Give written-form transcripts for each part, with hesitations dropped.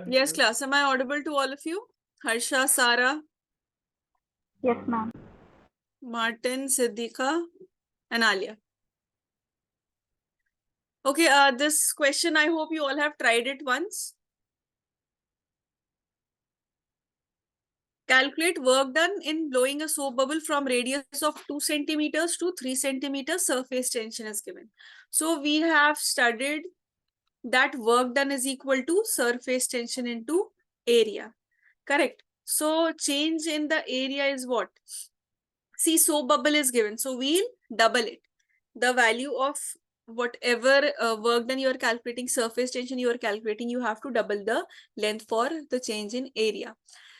Yes, class. Am I audible to all of you? Harsha, Sarah, Yes, ma'am. Martin, Siddhika, and Alia. Okay, this question, I hope you all have tried it once. Calculate work done in blowing a soap bubble from radius of 2 centimeters to 3 centimeters. Surface tension is given. So we have studied that work done is equal to surface tension into area. Correct. So change in the area is what? See, soap bubble is given. So we'll double it. The value of whatever work done you are calculating, surface tension you are calculating, you have to double the length for the change in area.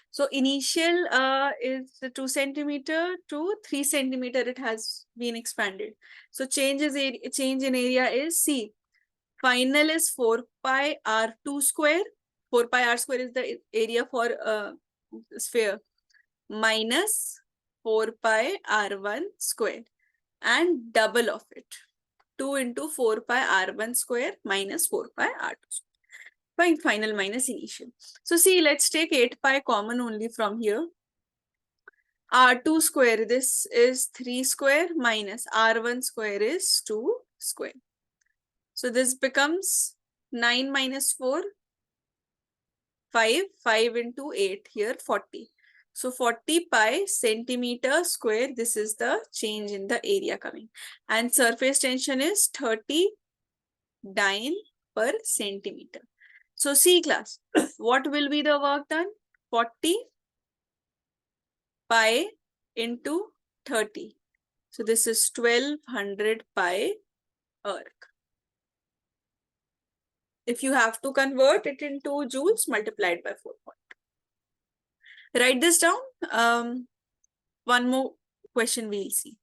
So initial is 2 centimeter to 3 centimeter. It has been expanded. So change in area is C. Final is 4 pi r2 square. 4 pi r square is the area for sphere, minus 4 pi r1 square, and double of it. 2 into 4 pi r1 square minus 4 pi r2 square. Fine, final minus initial. So see, let's take 8 pi common only from here. R2 square, this is 3 square, minus R1 square is 2 square. So this becomes 9 minus 4, 5, 5 into 8 here, 40. So 40 pi centimeter square, this is the change in the area coming. And surface tension is 30 dyne per centimeter. So C class, what will be the work done? 40 pi into 30. So this is 1200 pi erg. If you have to convert it into joules, multiplied by 4. Write this down. One more question we'll see.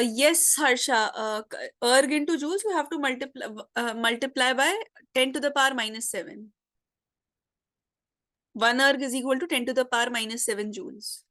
Yes, Harsha. Erg into joules, you have to multiply by 10 to the power minus 7. 1 erg is equal to 10 to the power minus 7 joules.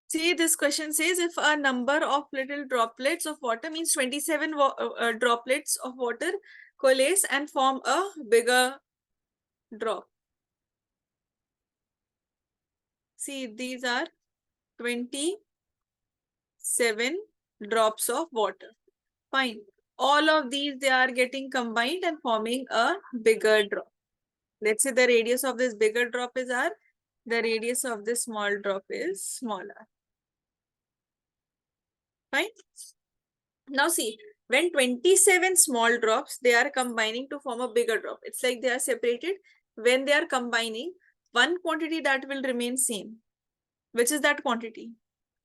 See, this question says if a number of little droplets of water means 27 droplets of water coalesce and form a bigger drop. See, these are 27 drops of water. Fine. All of these, they are getting combined and forming a bigger drop. Let's say the radius of this bigger drop is R. The radius of this small drop is smaller. Fine. Now see, when 27 small drops, they are combining to form a bigger drop. It's like they are separated. When they are combining, one quantity that will remain same. Which is that quantity?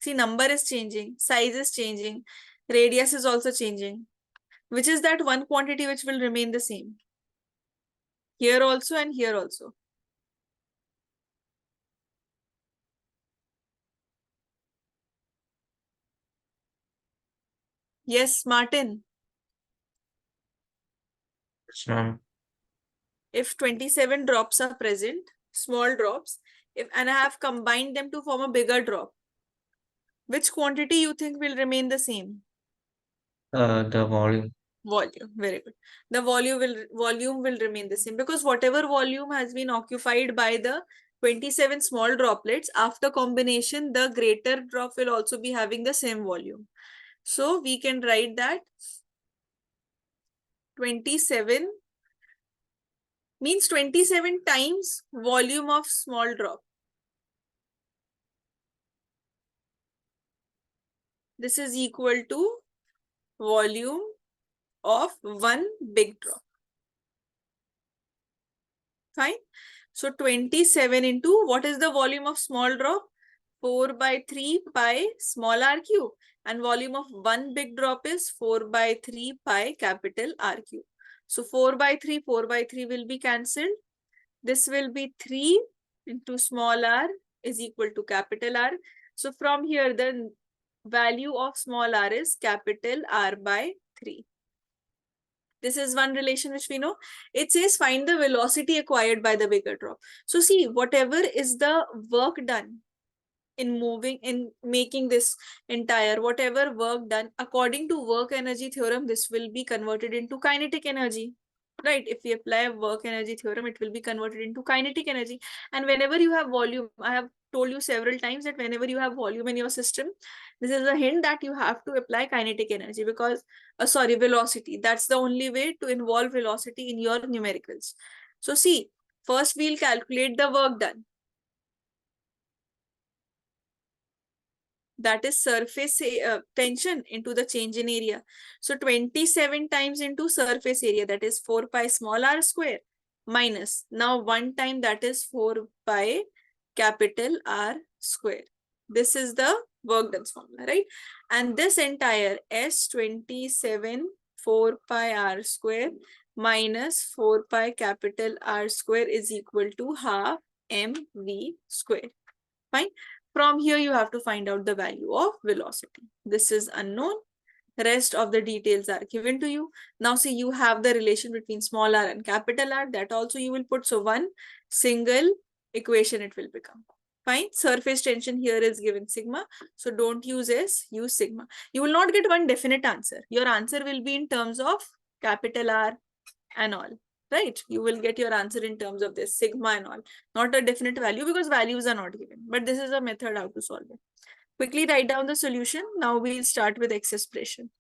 See, number is changing, size is changing, radius is also changing. Which is that one quantity which will remain the same? Here also and here also. Yes, Martin. Yes, ma'am. If 27 drops are present, small drops, and I have combined them to form a bigger drop, which quantity you think will remain the same? The volume. Volume. Very good. The volume will remain the same because whatever volume has been occupied by the 27 small droplets, after combination, the greater drop will also be having the same volume. So we can write that 27 means 27 times volume of small drop. This is equal to volume of one big drop. Fine. So 27 into what is the volume of small drop? 4 by 3 pi small r cube. And volume of one big drop is 4 by 3 pi capital R cube. So 4 by 3 will be cancelled. This will be 3 into small r is equal to capital R. So from here, the value of small r is capital R by 3. This is one relation which we know. It says find the velocity acquired by the bigger drop. So see, whatever is the work done in making this entire, whatever work done, according to work energy theorem, this will be converted into kinetic energy. Right? If we apply a work energy theorem, it will be converted into kinetic energy. And whenever you have volume, I have told you several times that whenever you have volume in your system, this is a hint that you have to apply kinetic energy because, sorry, velocity. That's the only way to involve velocity in your numericals. So see, first we'll calculate the work done. That is surface tension into the change in area. So 27 times into surface area, that is 4 pi small r square, minus now one time, that is 4 pi capital R square. This is the work done formula, right? And this entire S27 4 pi r square minus 4 pi capital R square is equal to half mv square. Fine. From here, you have to find out the value of velocity. This is unknown. Rest of the details are given to you. Now see, you have the relation between small r and capital R. That also you will put. So one single equation it will become. Fine. Surface tension here is given sigma. So don't use S, use sigma. You will not get one definite answer. Your answer will be in terms of capital R and all. Right? You will get your answer in terms of this sigma and all, not a definite value because values are not given. But this is a method how to solve it. Quickly write down the solution. Now we'll start with X expression.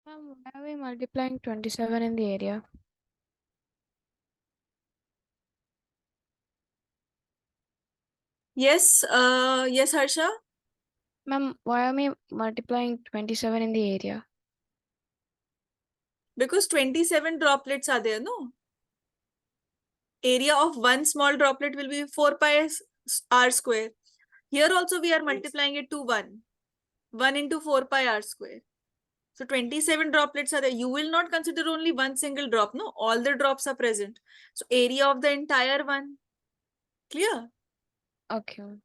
Ma'am, why are we multiplying 27 in the area? Yes, yes, Harsha. Ma'am, why are we multiplying 27 in the area? Because 27 droplets are there, no? Area of one small droplet will be 4 pi r square. Here also we are multiplying it to 1. 1 into 4 pi r square. So 27 droplets are there. You will not consider only one single drop, no? All the drops are present. So area of the entire one. Clear? Okay. Ma'am.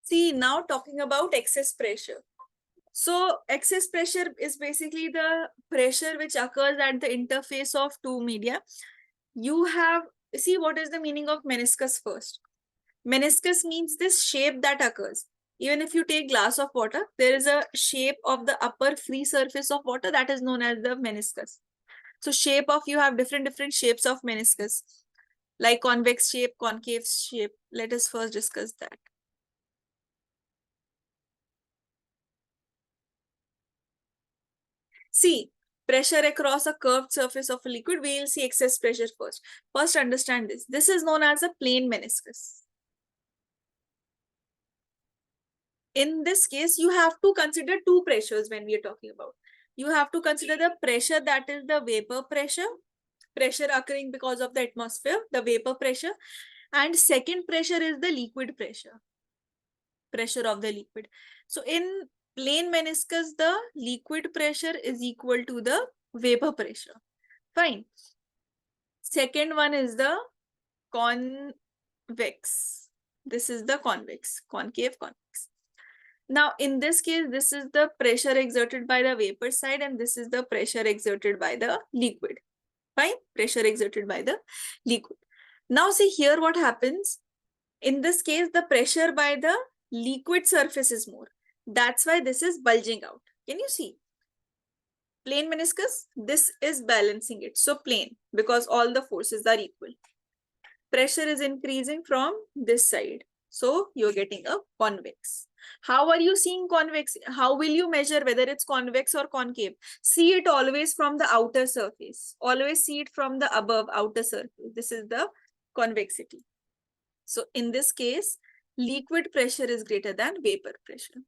See, now talking about excess pressure. So excess pressure is basically the pressure which occurs at the interface of two media. You have, see what is the meaning of meniscus first. Meniscus means this shape that occurs. Even if you take glass of water, there is a shape of the upper free surface of water that is known as the meniscus. So shape of, you have different shapes of meniscus, like convex shape, concave shape. Let us first discuss that. See, pressure across a curved surface of a liquid, we will see excess pressure first. First understand this. This is known as a plane meniscus. In this case, you have to consider two pressures when we are talking about. You have to consider the pressure that is the vapor pressure, pressure occurring because of the atmosphere, the vapor pressure. And second pressure is the liquid pressure, pressure of the liquid. So in plane meniscus, the liquid pressure is equal to the vapor pressure. Fine. Second one is the convex. This is the convex, concave, convex. Now, in this case, this is the pressure exerted by the vapor side, and this is the pressure exerted by the liquid. Fine? Pressure exerted by the liquid. Now, see here what happens. In this case, the pressure by the liquid surface is more. That's why this is bulging out. Can you see? Plane meniscus, this is balancing it. So plane, because all the forces are equal. Pressure is increasing from this side. So you're getting a convex. How are you seeing convex? How will you measure whether it's convex or concave? See it always from the outer surface. Always see it from the above outer surface. This is the convexity. So in this case, liquid pressure is greater than vapor pressure.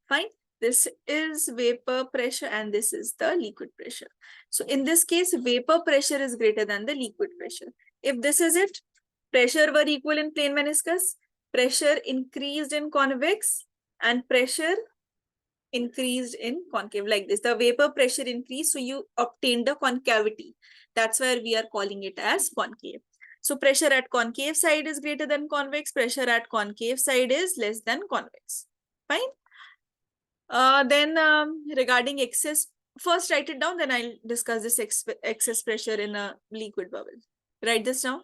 Fine. This is vapor pressure and this is the liquid pressure. So in this case, vapor pressure is greater than the liquid pressure. If this is it, pressure were equal in plane meniscus, pressure increased in convex, and pressure increased in concave, like this. The vapor pressure increased, so you obtained the concavity. That's why we are calling it as concave. So pressure at concave side is greater than convex, pressure at concave side is less than convex. Fine. Then regarding excess, first write it down, then I'll discuss this excess pressure in a liquid bubble. Write this down.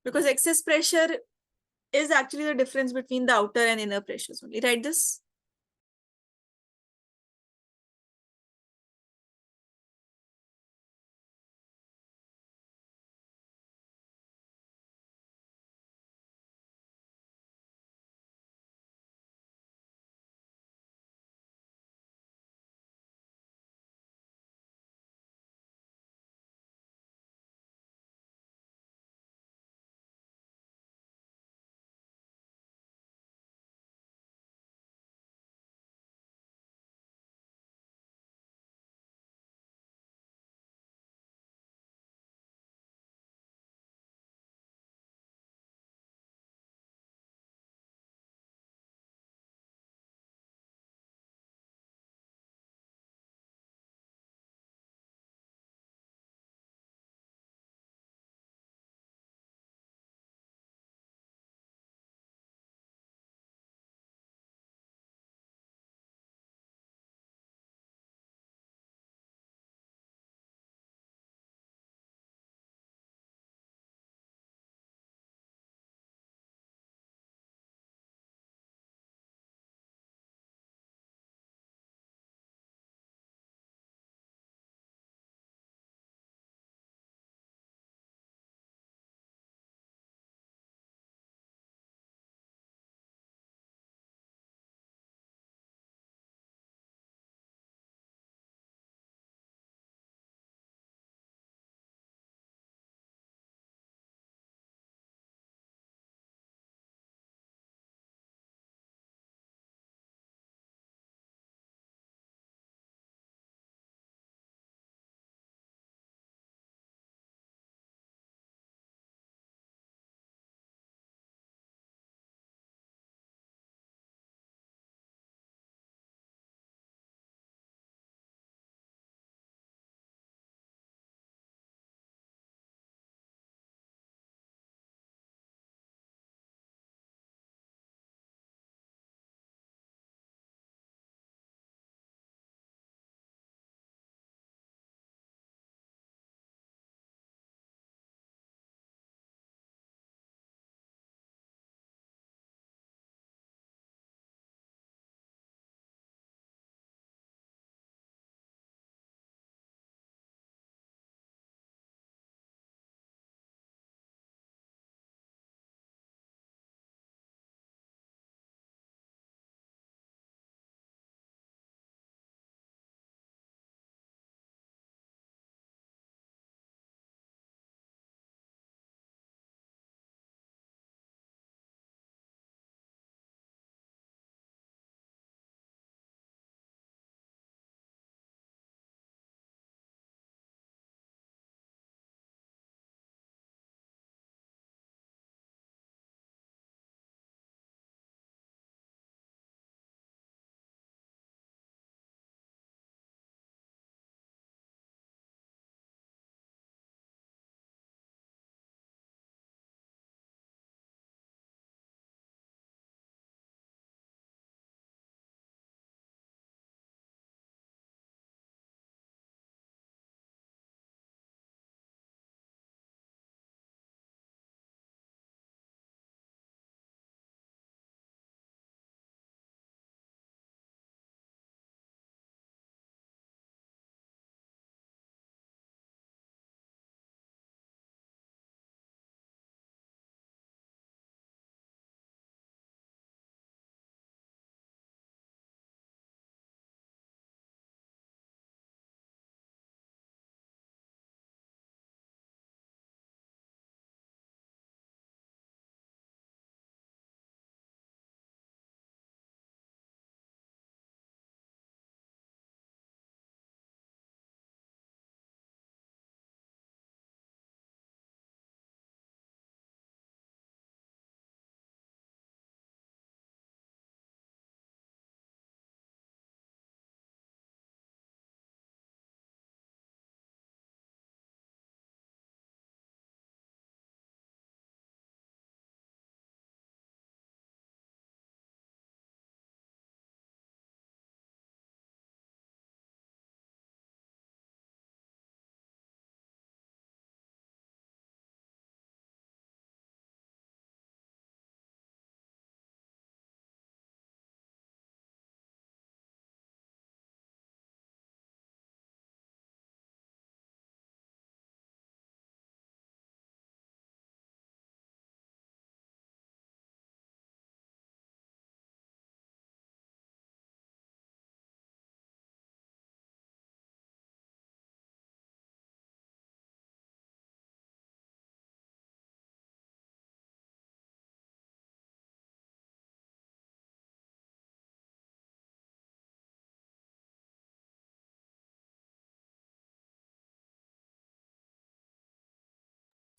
Because excess pressure is actually the difference between the outer and inner pressures only. Write this.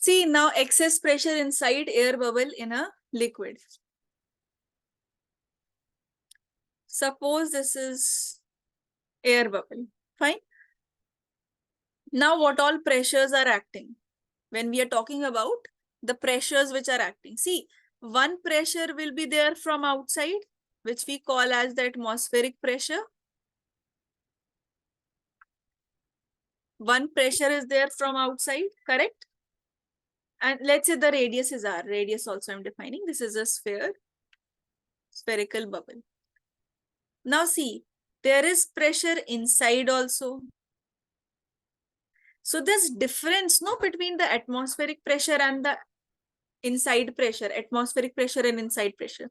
See, now excess pressure inside air bubble in a liquid. Suppose this is air bubble. Fine. Now what all pressures are acting? When we are talking about the pressures which are acting. See, one pressure will be there from outside, which we call as the atmospheric pressure. One pressure is there from outside, correct? And let's say the radius is R. Radius also I'm defining. This is a sphere, spherical bubble. Now see, there is pressure inside also. So there's difference no between the atmospheric pressure and the inside pressure, atmospheric pressure and inside pressure.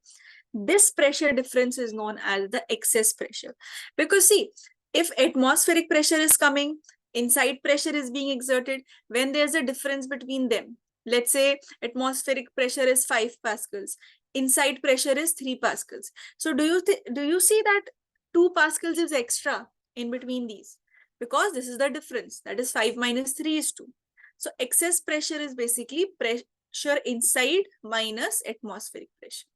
This pressure difference is known as the excess pressure. Because see, if atmospheric pressure is coming, inside pressure is being exerted, when there's a difference between them, let's say atmospheric pressure is 5 pascals, inside pressure is 3 pascals. So do you see that 2 pascals is extra in between these? Because this is the difference, that is 5 minus 3 is 2. So excess pressure is basically pressure inside minus atmospheric pressure.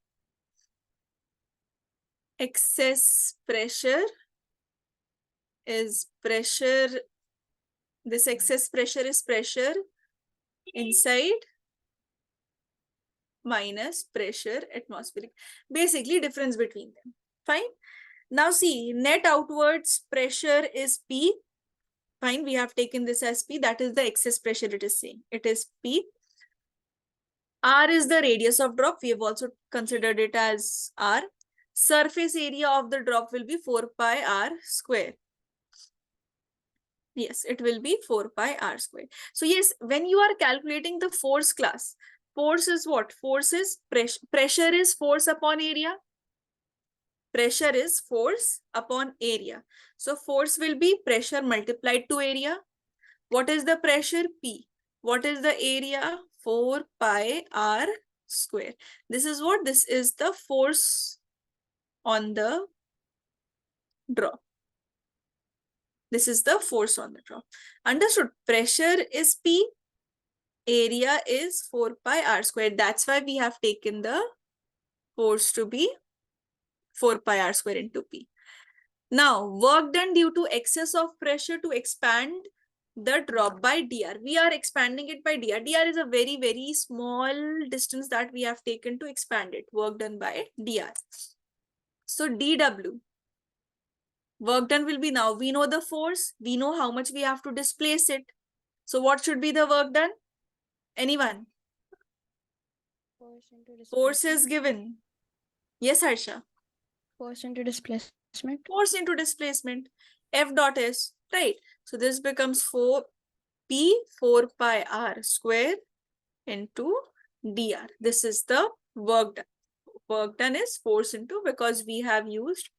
Excess pressure is pressure, this excess pressure is pressure inside minus pressure atmospheric. Basically difference between them. Fine. Now see, net outwards pressure is P. Fine, we have taken this as P. That is the excess pressure it is saying. It is P. R is the radius of drop. We have also considered it as R. Surface area of the drop will be 4 pi R square. Yes, it will be 4 pi R square. So yes, when you are calculating the force class, force is what? Force is pressure. Pressure is force upon area. Pressure is force upon area. So force will be pressure multiplied to area. What is the pressure? P. What is the area? 4 pi R square. This is what? This is the force on the drop. This is the force on the drop. Understood? Pressure is P. Area is 4 pi R square. That's why we have taken the force to be 4 pi R square into P. Now, work done due to excess of pressure to expand the drop by dr. We are expanding it by dr. Dr is a very, very small distance that we have taken to expand it. Work done by dr. So dw. Work done will be now. We know the force. We know how much we have to displace it. So what should be the work done? Anyone? Force is given. Yes, Harsha. Force into displacement. Force into displacement. F dot S. Right. So this becomes 4 pi R square into dr. This is the work done. Work done is force into, because we have used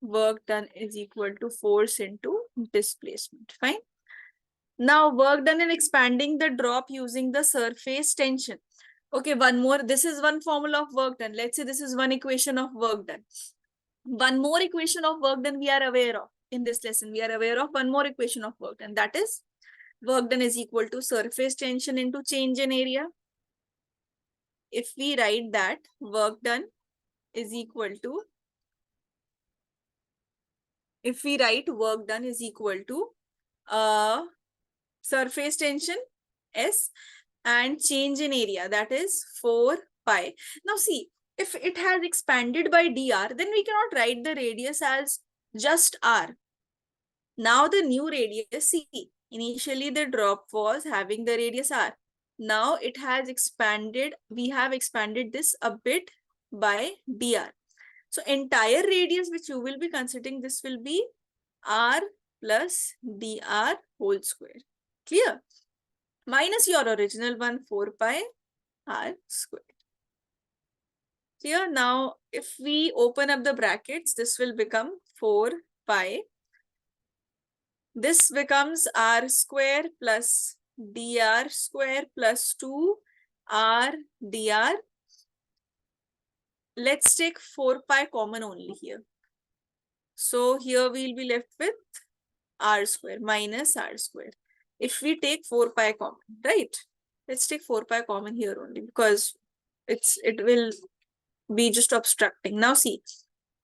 work done is equal to force into displacement. Fine. Now work done in expanding the drop using the surface tension. Okay, one more. This is one formula of work done. Let's say this is one equation of work done. One more equation of work done we are aware of in this lesson. We are aware of one more equation of work done. That is work done is equal to surface tension into change in area. If we write that work done is equal to, if we write work done is equal to surface tension S and change in area, that is 4 pi. Now see, if it has expanded by dr, then we cannot write the radius as just r. Now the new radius, see, initially the drop was having the radius r. Now it has expanded, we have expanded this a bit by dr. So entire radius which you will be considering, this will be r plus dr whole square. Clear? Minus your original one, 4 pi r square. Clear? Now if we open up the brackets, this will become 4 pi. This becomes r square plus dr square plus 2 r dr. Let's take 4 pi common only here. So here we'll be left with r square minus r square. If we take 4 pi common, right? Let's take 4 pi common here only because it will be just obstructing. Now see,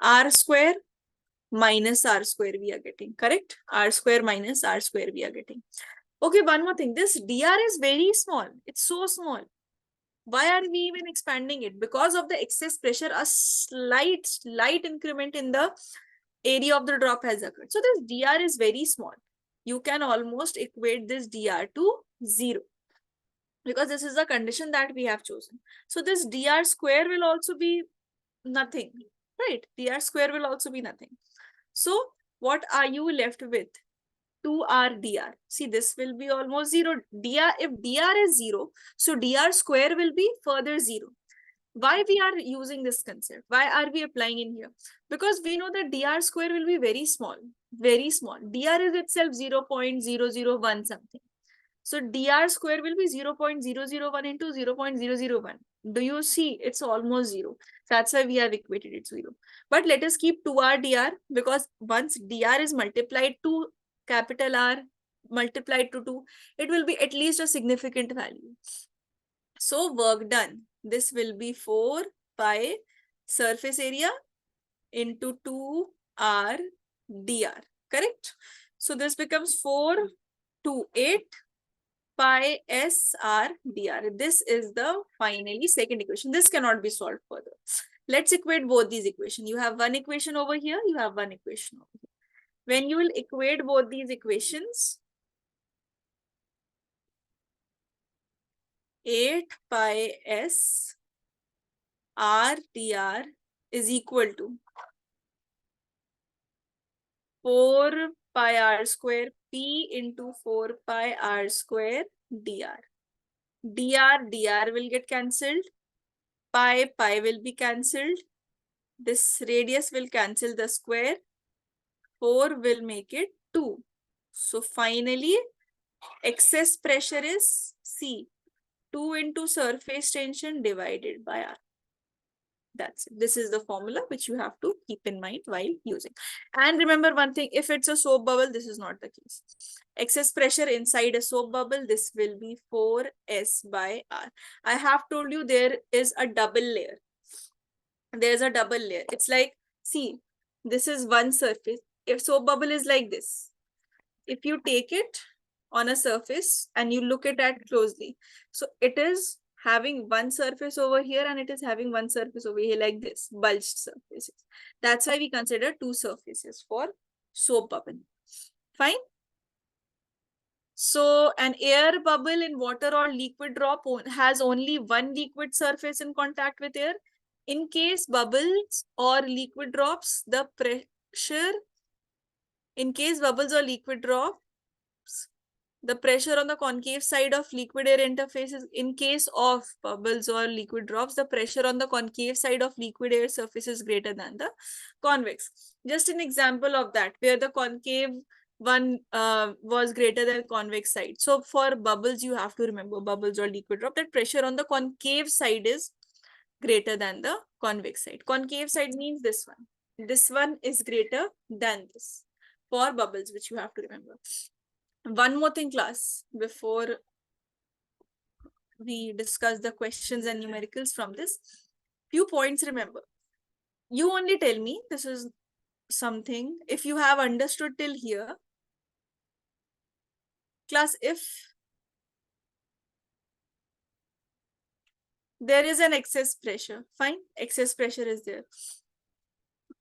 r square minus r square we are getting, correct? R square minus r square we are getting. Okay, one more thing. This dr is very small. It's so small. Why are we even expanding it? Because of the excess pressure, a slight increment in the area of the drop has occurred. So this dr is very small. You can almost equate this dr to 0 because this is the condition that we have chosen. So this dr square will also be nothing, right? Dr square will also be nothing. So what are you left with? 2r dr. See, this will be almost 0. Dr, if dr is 0, so dr square will be further 0. Why we are using this concept? Why are we applying in here? Because we know that dr square will be very small, very small. Dr is itself 0.001 something. So dr square will be 0.001 into 0.001. Do you see? It's almost 0. That's why we have equated it 0. But let us keep 2r dr because once dr is multiplied to capital R multiplied to 2, it will be at least a significant value. So work done. This will be 4 pi surface area into 2r dr. Correct? So this becomes 4 to 8 pi SR dr. This is the finally second equation. This cannot be solved further. Let's equate both these equations. You have one equation over here. You have one equation over here. When you will equate both these equations, 8 pi S R dr is equal to 4 pi r square P into 4 pi r square dr. Dr will get cancelled. Pi will be cancelled. This radius will cancel the square. 4 will make it 2. So finally, excess pressure is C. 2 into surface tension divided by R. That's it. This is the formula which you have to keep in mind while using. And remember one thing, if it's a soap bubble, this is not the case. Excess pressure inside a soap bubble, this will be 4S by R. I have told you there is a double layer. There's a double layer. It's like, see, this is one surface. If soap bubble is like this, if you take it on a surface and you look at it closely, so it is having one surface over here and it is having one surface over here like this, bulged surfaces. That's why we consider two surfaces for soap bubble. Fine. So an air bubble in water or liquid drop has only one liquid surface in contact with air. In case bubbles or liquid drops, the pressure, in case bubbles or liquid drops, the pressure on the concave side of liquid air interfaces, in case of bubbles or liquid drops, the pressure on the concave side of liquid air surface is greater than the convex. Just an example of that, where the concave one was greater than convex side. So for bubbles, you have to remember bubbles or liquid drop, that pressure on the concave side is greater than the convex side. Concave side means this one. This one is greater than this for bubbles, which you have to remember. One more thing, class, before we discuss the questions and numericals from this. Few points, remember. You only tell me, this is something, if you have understood till here. Class, if there is an excess pressure, fine, excess pressure is there.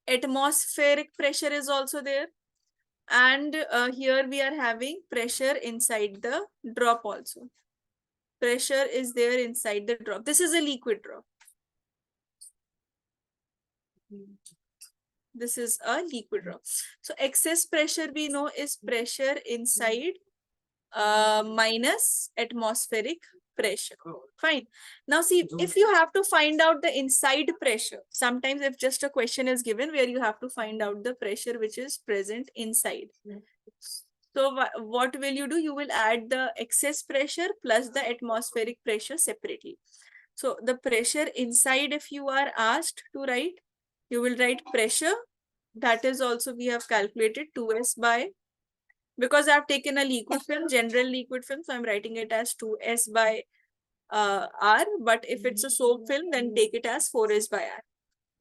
Atmospheric pressure is also there. And here we are having pressure inside the drop also. Pressure is there inside the drop. This is a liquid drop. This is a liquid drop. So excess pressure we know is pressure inside minus atmospheric pressure. Fine. Now see, if you have to find out the inside pressure, sometimes if just a question is given where you have to find out the pressure which is present inside. So what will you do? You will add the excess pressure plus the atmospheric pressure separately. So the pressure inside, if you are asked to write, you will write pressure. That is also we have calculated 2S by, because I have taken a liquid film, general liquid film, so I'm writing it as 2S by R, but if it's a soap film, then take it as 4S by R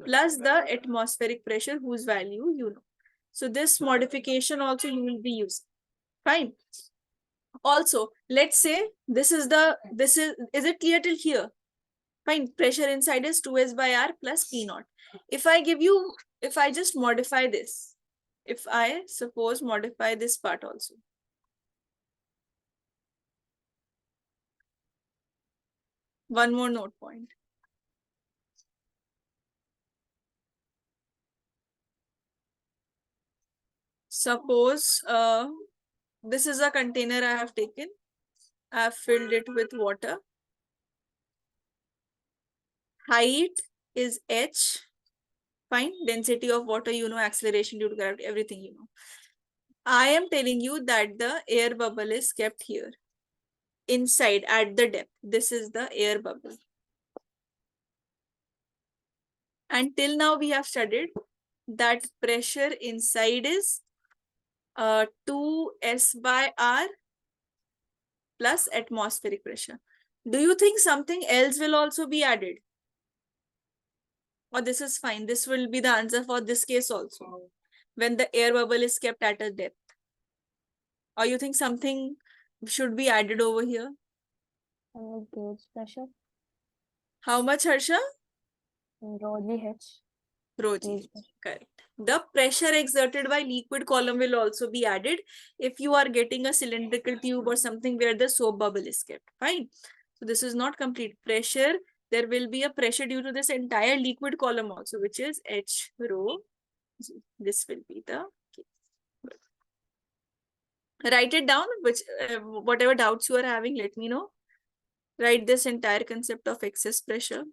plus the atmospheric pressure whose value you know. So this modification also you will be using. Fine. Also, let's say this is it clear till here? Fine. Pressure inside is 2S by R plus P naught. If I just modify this, if I suppose modify this part also. One more note point. Suppose this is a container I have taken. I have filled it with water. Height is h. Fine. Density of water, you know, acceleration due to gravity, everything you know. I am telling you that the air bubble is kept here. Inside at the depth. This is the air bubble. And till now we have studied that pressure inside is 2S by R plus atmospheric pressure. Do you think something else will also be added? Or this is fine. This will be the answer for this case also. When the air bubble is kept at a depth. Or you think something should be added over here? Gauge pressure. How much, Harsha? Rho GH. Rho G. Correct. The pressure exerted by liquid column will also be added if you are getting a cylindrical tube or something where the soap bubble is kept. Fine. So this is not complete. Pressure, there will be a pressure due to this entire liquid column also, which is H rho G. This will be the case. Write it down, which whatever doubts you are having, let me know. Write this entire concept of excess pressure.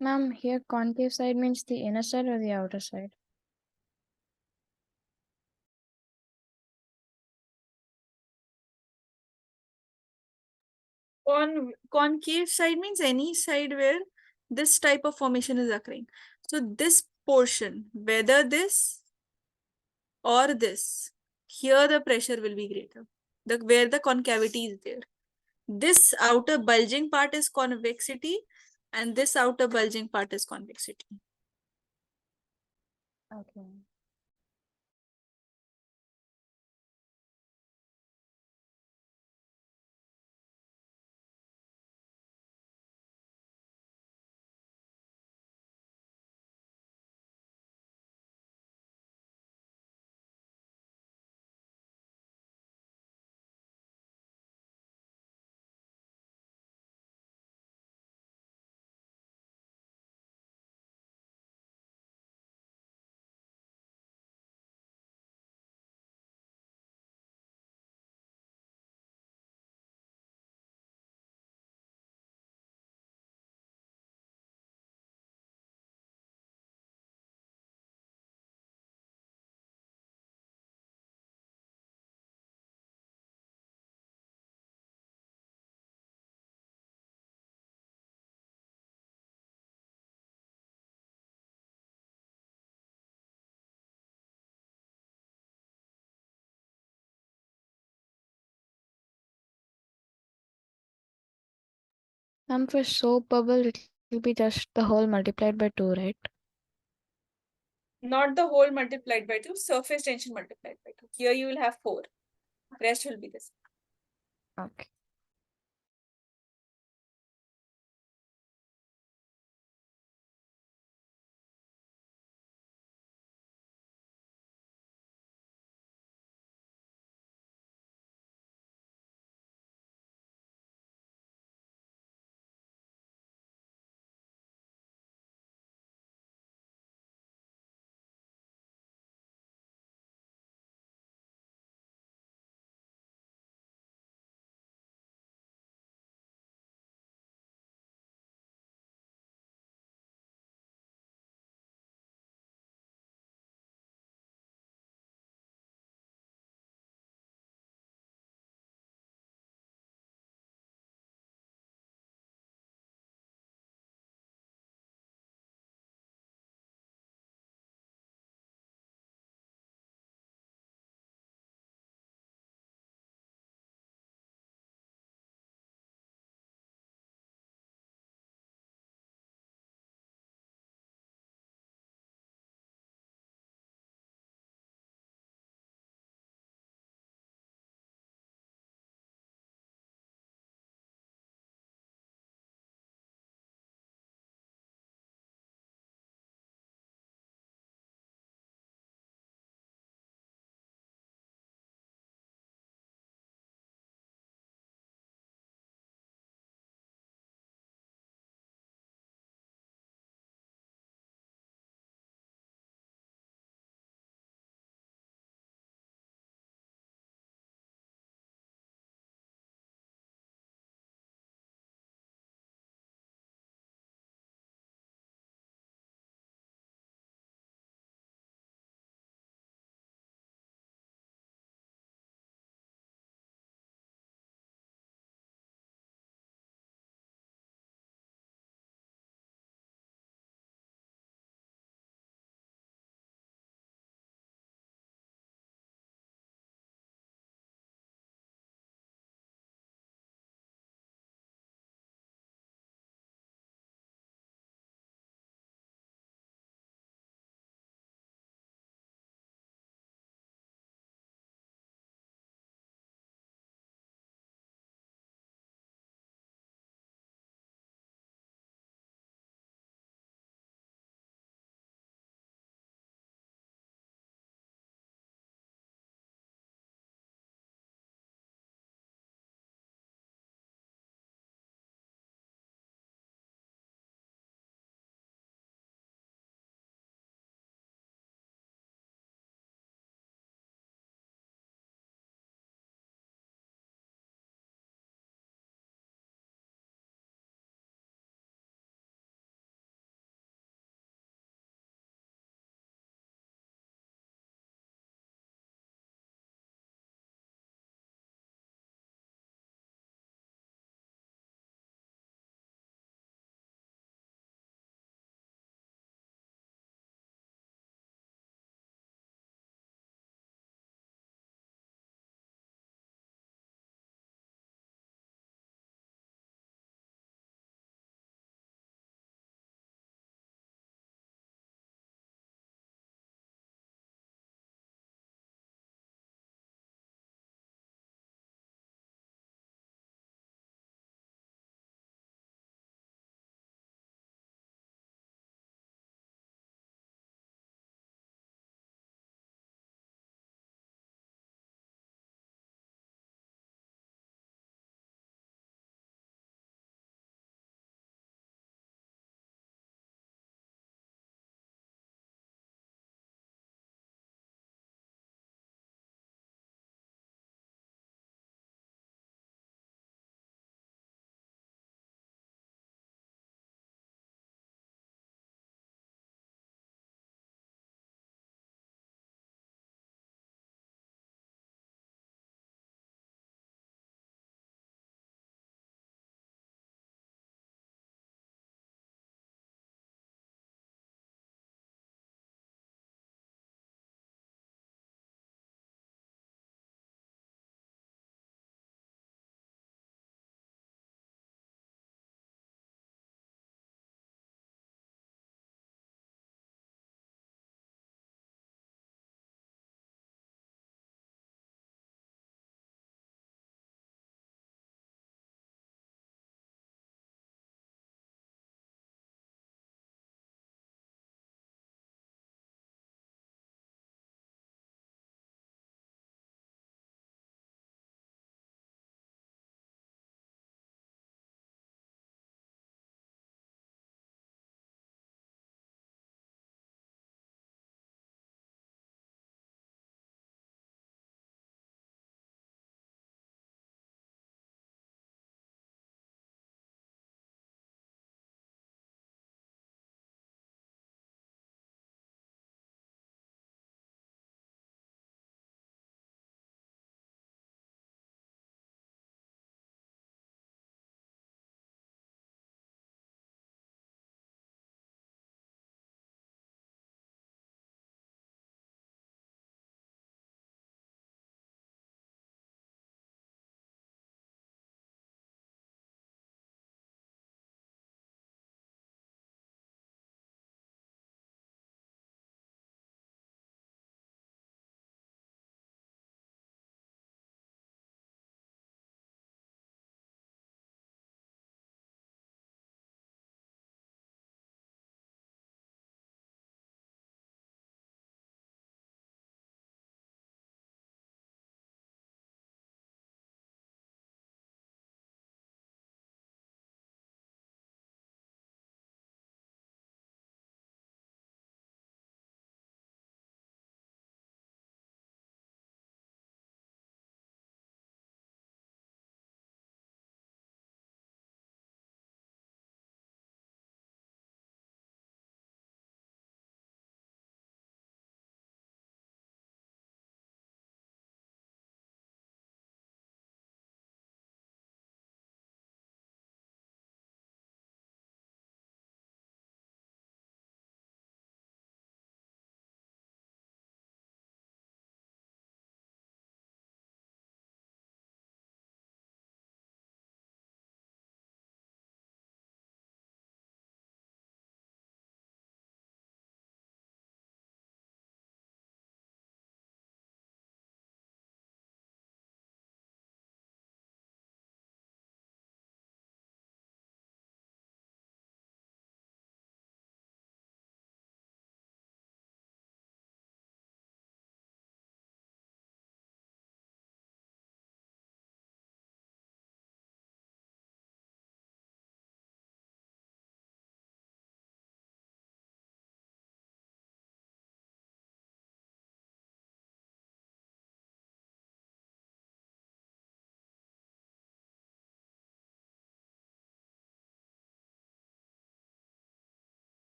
Ma'am, here concave side means the inner side or the outer side? Concave side means any side where this type of formation is occurring. So this portion, whether this or this, here the pressure will be greater. Where the concavity is there. This outer bulging part is convexity, and this outer bulging part is convexity. Okay. Ma'am, for soap bubble, it will be just the whole multiplied by 2, right? Not the whole multiplied by 2, surface tension multiplied by 2. Here you will have 4. Rest will be this. Okay.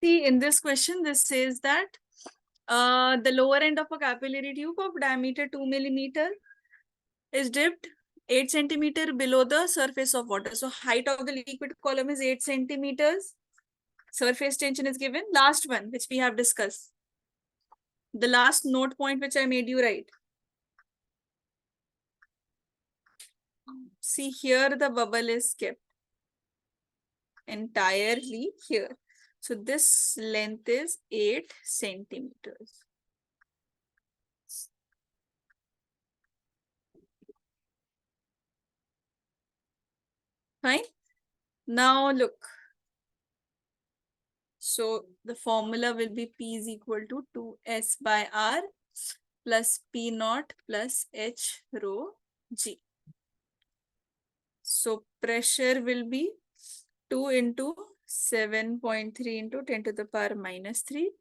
See, in this question, this says that the lower end of a capillary tube of diameter 2 millimeter is dipped 8 centimeter below the surface of water. So height of the liquid column is 8 centimeters. Surface tension is given. Last one, which we have discussed. The last note point which I made you write. See, here the bubble is kept entirely here. So this length is 8 centimeters. Fine. Now look. So the formula will be P is equal to 2S by R plus P naught plus H rho G. So pressure will be 2 into 7.3 into 10 to the power minus 3.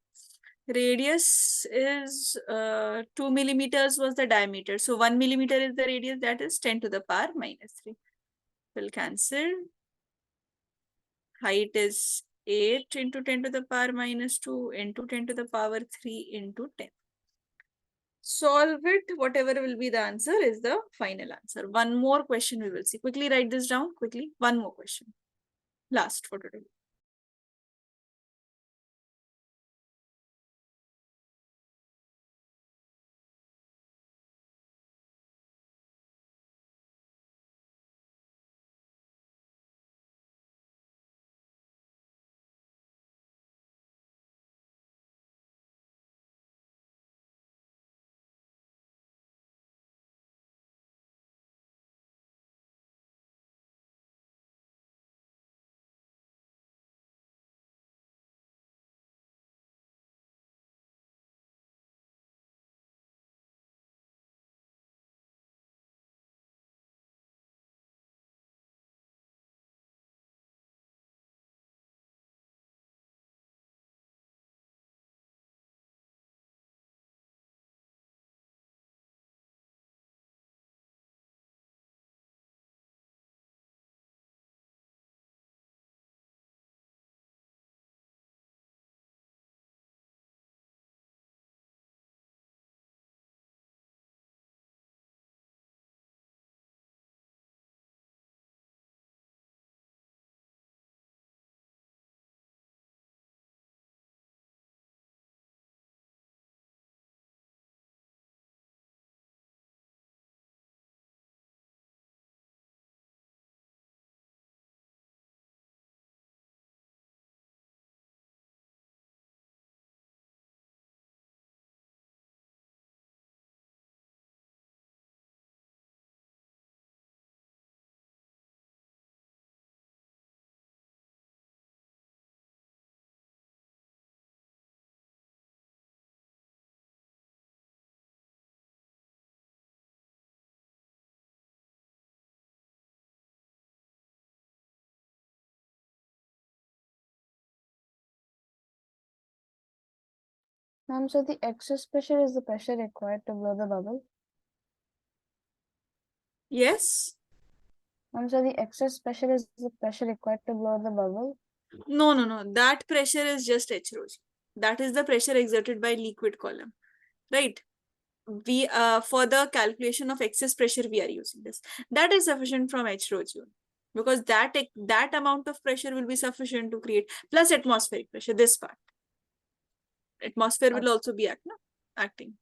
Radius is 2 millimeters was the diameter. So 1 millimeter is the radius, that is 10 to the power minus 3. Will cancel. Height is 8 into 10 to the power minus 2 into 10 to the power 3 into 10. Solve it. Whatever will be the answer is the final answer. One more question we will see. Quickly write this down. Quickly. One more question. Last for today. Ma'am, so the excess pressure is the pressure required to blow the bubble. Yes. Ma'am, so the excess pressure is the pressure required to blow the bubble. No. That pressure is just H rho G. That is the pressure exerted by liquid column. Right. We for the calculation of excess pressure, we are using this. That is sufficient from H rho G. Because that amount of pressure will be sufficient to create, plus atmospheric pressure, this part. Atmosphere will also be acting.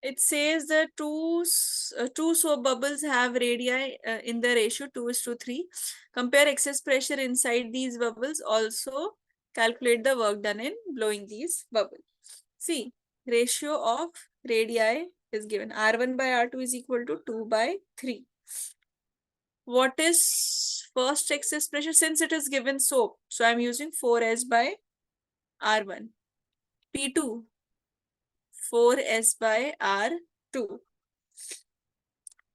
It says that two soap bubbles have radii in the ratio 2:3. Compare excess pressure inside these bubbles. Also calculate the work done in blowing these bubbles. See, ratio of radii is given. R1 by R2 is equal to 2 by 3. What is first excess pressure? Since it is given soap, so I'm using 4S by R1. P2, 4S by R2.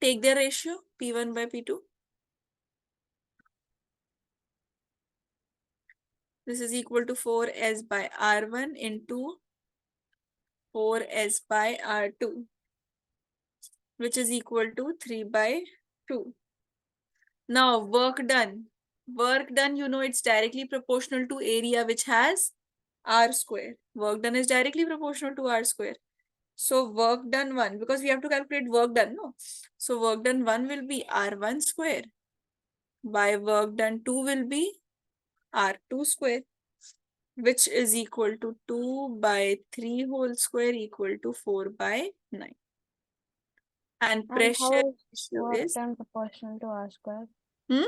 Take the ratio P1 by P2. This is equal to 4S by R1 into 4S by R2, which is equal to 3 by 2. Now, work done. Work done, you know, it's directly proportional to area, which has R square. Work done is directly proportional to R square. So work done 1, because we have to calculate work done, no? So work done 1 will be R1 square. By work done 2 will be R2 square, which is equal to 2 by 3 whole square equal to 4 by 9. And And pressure how is ratio work is done proportional to R square? hmm?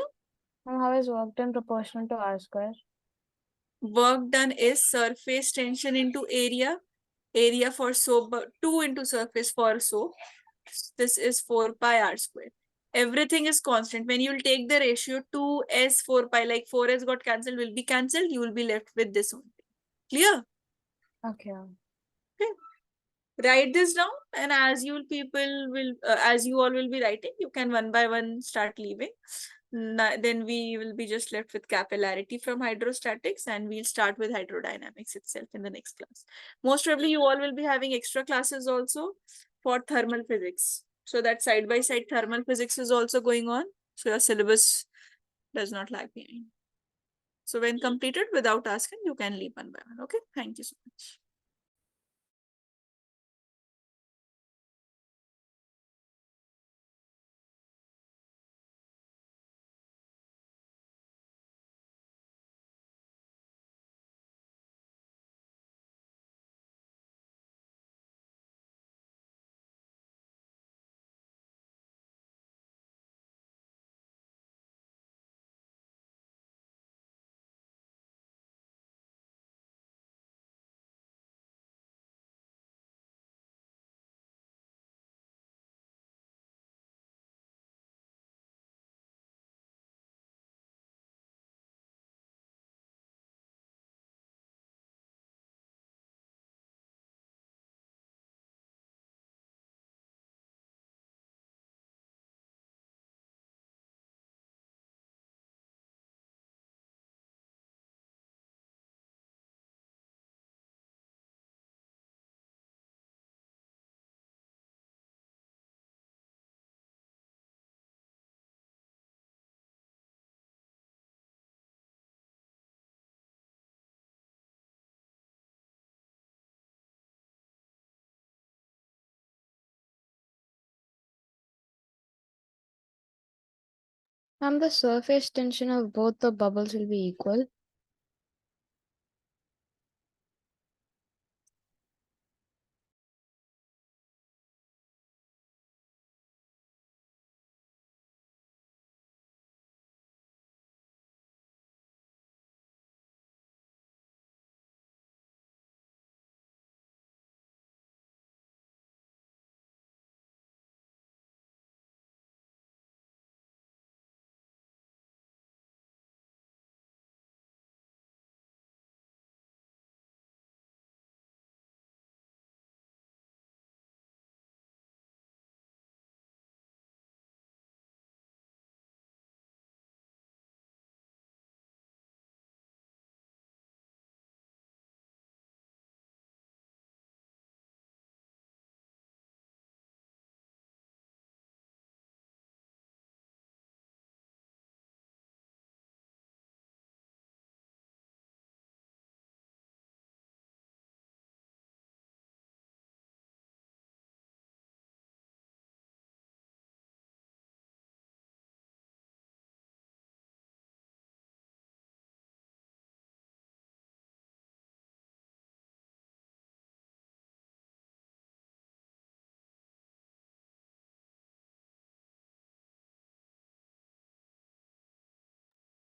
And how is work done proportional to R square? Work done is surface tension into area. Area for soap, 2 into surface for soap. This is 4 pi R square. Everything is constant. When you will take the ratio 2s 4 pi, like 4s got cancelled, will be cancelled. You will be left with this only. Clear? Okay. Okay. Write this down, and as you all will be writing, you can one by one start leaving. Then we will be just left with capillarity from hydrostatics, and we'll start with hydrodynamics itself in the next class. Most probably you all will be having extra classes also for thermal physics, so that side by side thermal physics is also going on, so your syllabus does not lag behind. So when completed, without asking, you can leave one by one. Okay, thank you so much. And the surface tension of both the bubbles will be equal.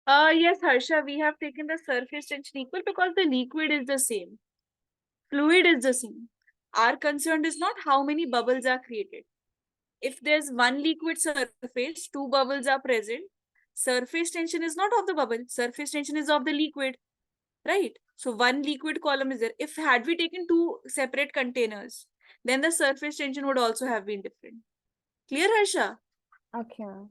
Yes, Harsha, we have taken the surface tension equal because the liquid is the same. Fluid is the same. Our concern is not how many bubbles are created. If there's one liquid surface, two bubbles are present, surface tension is not of the bubble, surface tension is of the liquid, right? So one liquid column is there. If had we taken two separate containers, then the surface tension would also have been different. Clear, Harsha? Okay, ma'am.